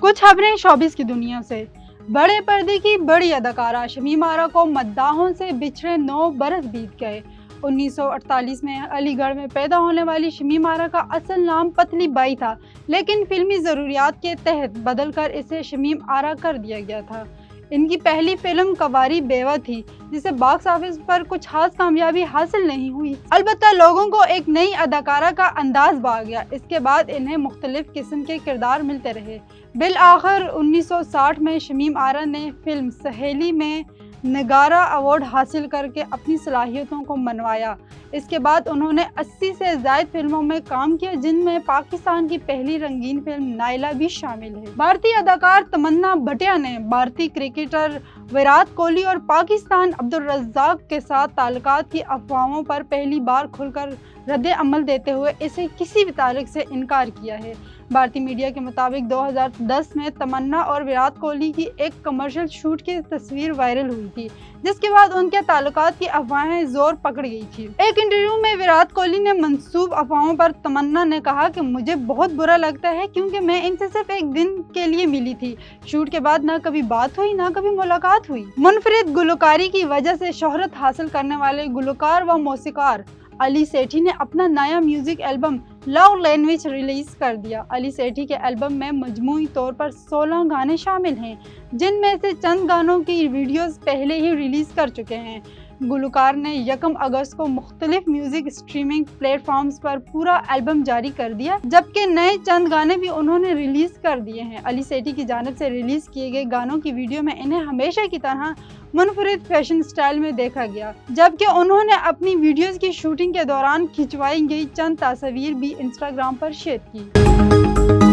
कुछ खबरें शोबिस की दुनिया से। बड़े पर्दे की बड़ी अदाकारा शमीम आरा को मद्दाहों से बिछड़े 9 बरस बीत गए। 1948 में अलीगढ़ में पैदा होने वाली शमीम आरा का असल नाम पतली बाई था, लेकिन फिल्मी ज़रूरियात के तहत बदलकर इसे शमीम आरा कर दिया गया था। इनकी पहली फिल्म कवारी बेवा थी, जिसे बॉक्स ऑफिस पर कुछ खास कामयाबी हासिल नहीं हुई। अलबत्ता लोगों को एक नई अदाकारा का अंदाज भा गया। इसके बाद इन्हें मुख्तलिफ किस्म के किरदार मिलते रहे। बिल आखिर 1960 में शमीम आरा ने फिल्म सहेली में नगारा अवार्ड हासिल करके अपनी सलाहियतों को मनवाया। इसके बाद उन्होंने 80 से ज़ायद फिल्मों में काम किया, जिनमें पाकिस्तान की पहली रंगीन फिल्म नायला भी शामिल है। भारतीय अदाकार तमन्ना भटिया ने भारतीय क्रिकेटर विराट कोहली और पाकिस्तान अब्दुल रज़्ज़ाक के साथ ताल्लुकात की अफवाहों पर पहली बार खुलकर रद्द अमल देते हुए इसे किसी भी ताल्लुक से इनकार किया है। भारतीय मीडिया के मुताबिक 2010 में तमन्ना और विराट कोहली की एक कमर्शियल शूट की तस्वीर वायरल हुई थी, जिसके बाद उनके ताल्लुकात की अफवाहें जोर पकड़ गई थी। एक इंटरव्यू में विराट कोहली ने मंसूब अफवाहों पर तमन्ना ने कहा कि मुझे बहुत बुरा लगता है, क्योंकि मैं इनसे सिर्फ एक दिन के लिए मिली थी। शूट के बाद ना कभी बात हुई, ना कभी मुलाकात हुई। मुनफरिद गुलकारी की वजह से शोहरत हासिल करने वाले गुलकार व मौसीकार अली सेठी ने अपना नया music album love language release कर दिया। अली सेठी के एल्बम में मजमूई तौर पर 16 गाने शामिल हैं, जिनमें से चंद गानों की वीडियोस पहले ही रिलीज कर चुके हैं। गुलकार ने 1 अगस्त को मुख्तलिफ म्यूजिक स्ट्रीमिंग प्लेटफॉर्म्स पर पूरा एल्बम जारी कर दिया, जबकि नए चंद गाने भी उन्होंने रिलीज कर दिए हैं। अली सेठी की जानिब से रिलीज किए गए गानों की वीडियो में इन्हें हमेशा की तरह मुनफरिद फैशन स्टाइल में देखा गया, जबकि उन्होंने अपनी वीडियोस की शूटिंग के दौरान खिंचवाई गई चंद तस्वीर भी इंस्टाग्राम पर शेयर की।